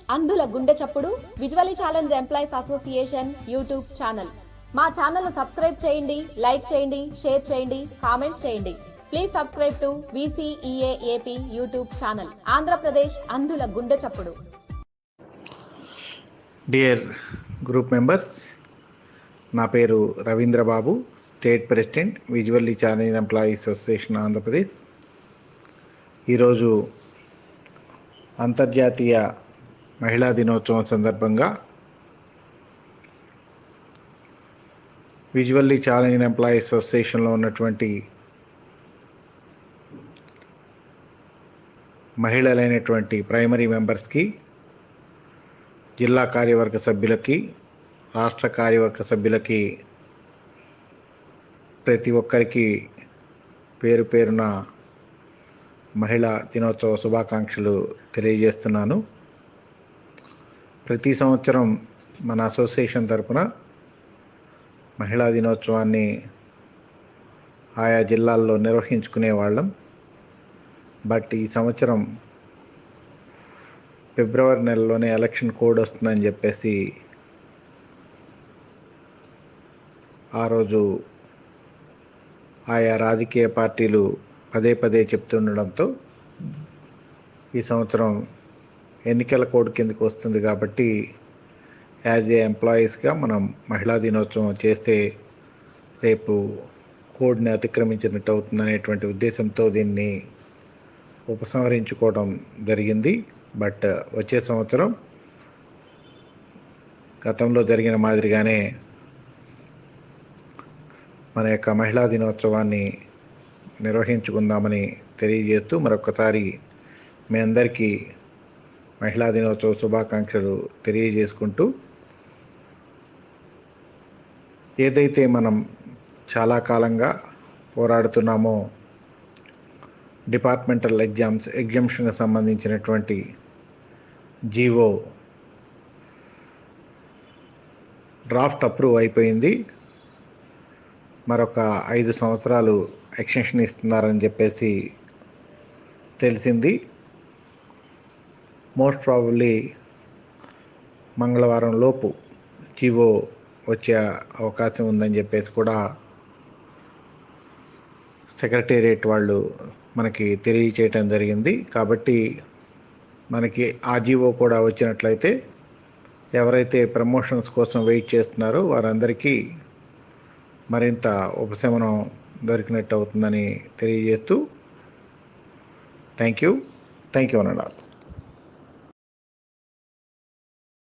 అంధుల గుండె చప్పుడు visually challenge employees association YouTube channel. మా ఛానల్ సబ్స్క్రైబ్ చేయండి, లైక్ చేయండి, షేర్ చేయండి, కామెంట్ చేయండి. Please subscribe to VCEAAP YouTube channel. Andhra Pradesh అంధుల గుండె చప్పుడు. డియర్ గ్రూప్ మెంబర్స్, నా పేరు Ravindrababu, state president visually challenge employees association Andhra Pradesh. ఈరోజు అంతర్జాతీయ మహిళా దినోత్సవం సందర్భంగా విజువల్లీ ఛాలెంజ్ ఎంప్లాయీస్ అసోసియేషన్లో ఉన్నటువంటి మహిళలైనటువంటి ప్రైమరీ మెంబర్స్కి, జిల్లా కార్యవర్గ సభ్యులకి, రాష్ట్ర కార్యవర్గ సభ్యులకి ప్రతి ఒక్కరికి పేరు పేరున మహిళా దినోత్సవ శుభాకాంక్షలు తెలియజేస్తున్నాను. ప్రతి సంవత్సరం మన అసోసియేషన్ తరపున మహిళా దినోత్సవాన్ని ఆయా జిల్లాల్లో నిర్వహించుకునే వాళ్ళం. బట్ ఈ సంవత్సరం ఫిబ్రవరి నెలలోనే ఎలక్షన్ కోడ్ వస్తుందని చెప్పేసి ఆ రోజు ఆయా రాజకీయ పార్టీలు పదే పదే చెప్తుండడంతో ఈ సంవత్సరం ఎన్నికల కోడ్ కిందకి వస్తుంది కాబట్టి యాజ్ ఏ ఎంప్లాయీస్గా మనం మహిళా దినోత్సవం చేస్తే రేపు కోడ్ని అతిక్రమించినట్టు అవుతుందనేటువంటి ఉద్దేశంతో దీన్ని ఉపసంహరించుకోవడం జరిగింది. బట్ వచ్చే సంవత్సరం గతంలో జరిగిన మాదిరిగానే మన యొక్క మహిళా దినోత్సవాన్ని నిర్వహించుకుందామని తెలియజేస్తూ మరొకసారి మీ అందరికీ మహిళా దినోత్సవ శుభాకాంక్షలు తెలియజేసుకుంటూ, ఏదైతే మనం చాలా కాలంగా పోరాడుతున్నామో డిపార్ట్మెంటల్ ఎగ్జామ్షన్కి సంబంధించినటువంటి జీవో డ్రాఫ్ట్ అప్రూవ్ అయిపోయింది. మరొక 5 సంవత్సరాలు ఎక్స్టెన్షన్ ఇస్తున్నారని చెప్పేసి తెలిసింది. మోస్ట్ ప్రాబబ్లీ మంగళవారం లోపు జీవో వచ్చే అవకాశం ఉందని చెప్పేసి కూడా సెక్రటేరియట్ వాళ్ళు మనకి తెలియచేయటం జరిగింది. కాబట్టి మనకి ఆ జీవో కూడా వచ్చినట్లయితే ఎవరైతే ప్రమోషన్స్ కోసం వెయిట్ చేస్తున్నారో వారందరికీ మరింత ఉపశమనం దొరికినట్టు అవుతుందని తెలియజేస్తూ థ్యాంక్ యూ అన్నాడు.